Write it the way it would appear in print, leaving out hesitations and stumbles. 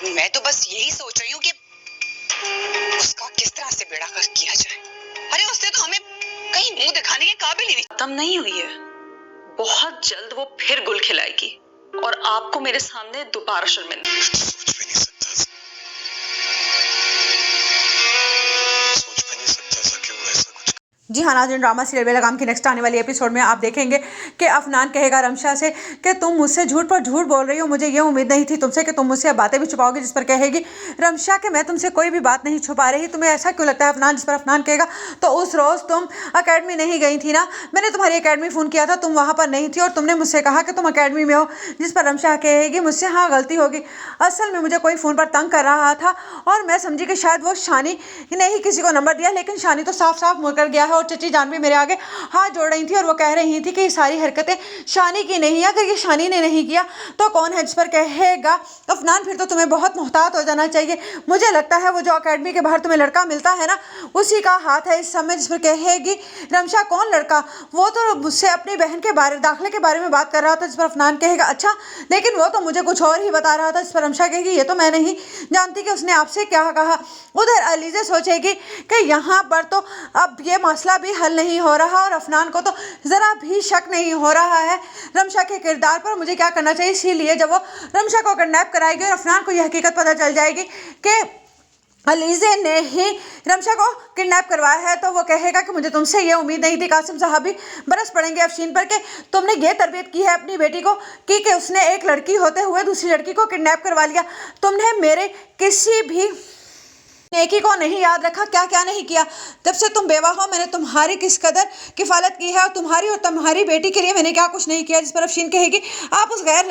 मैं तो बस यही सोच रही हूँ कि उसका किस तरह से बेड़ा गर्क किया जाए। अरे उसने तो हमें कहीं मुंह दिखाने के काबिल ही नहीं। खत्म नहीं हुई है, बहुत जल्द वो फिर गुल खिलाएगी और आपको मेरे सामने दोबारा शर्मिंदा। सोच भी नहीं सकता था कि वो ऐसा कुछ। जी हाँ नाज़रीन, ड्रामा सीरियल बेलगाम की नेक्स्ट आने वाली एपिसोड में आप देखेंगे कि अफनान कहेगा रमशा से कि तुम मुझसे झूठ पर झूठ बोल रही हो, मुझे ये उम्मीद नहीं थी तुमसे कि तुम मुझसे बातें भी छुपाओगी। जिस पर कहेगी रमशा कि मैं तुमसे कोई भी बात नहीं छुपा रही, तुम्हें ऐसा क्यों लगता है अफनान। जिस पर अफनान कहेगा तो उस रोज़ तुम अकेडमी नहीं गई थी ना, मैंने तुम्हारी अकेडमी फ़ोन किया था, तुम वहाँ पर नहीं थी और तुमने मुझसे कहा कि तुम अकेडमी में हो। जिस पर रमशा कहेगी मुझसे हाँ गलती होगी, असल में मुझे कोई फ़ोन पर तंग कर रहा था और मैं समझी कि शायद वो शानी ने ही किसी को नंबर दिया, लेकिन शानी तो साफ साफ मुकर गया है और चची जान भी मेरे आगे हाथ जोड़ रही थी और वो कह रही थी कि ये सारी हरकतें शानी की नहीं है, अगर ये शानी ने नहीं किया तो कौन है। जिस पर कहेगा अफनान फिर तो तुम्हें बहुत मुहतात हो जाना चाहिए, मुझे लगता है वो जो अकेडमी के बाहर तुम्हें लड़का मिलता है ना उसी का हाथ है इस समय। जिस पर कहेगी रमशा कौन लड़का, वो तो मुझसे अपनी बहन के बारे दाखिले के बारे में बात कर रहा था। जिस पर अफनान कहेगा अच्छा, लेकिन वो तो मुझे कुछ और ही बता रहा था। जिस पर रमशा कहेगी ये तो मैं नहीं जानती कि उसने आपसे क्या कहा। उधर अलीज़ा सोचेगी कि यहाँ पर तो अब ये मसला भी हल नहीं हो रहा और अफनान को तो ज़रा भी शक नहीं हो रहा है रमशा के किरदार पर, मुझे क्या करना चाहिए। इसीलिए जब वो रमशा को किडनैप कराएगी और अफनान को यह हकीकत पता चल जाएगी कि अलीज़े ने ही रमशा को किडनैप करवाया है तो वो कहेगा कि मुझे तुमसे ये उम्मीद नहीं थी। कासिम साहब भी बरस पड़ेंगे अफशीन पर कि तुमने ये तरबियत की है अपनी बेटी को कि उसने एक लड़की होते हुए दूसरी लड़की को किडनैप करवा लिया। तुमने मेरे किसी भी नेकी को नहीं याद रखा, क्या क्या नहीं किया। जब से तुम बेवा हो मैंने तुम्हारी किस कदर किफ़ालत की है और तुम्हारी बेटी के लिए मैंने क्या कुछ नहीं किया। जिस पर अफशीन कहेगी आप उस गैर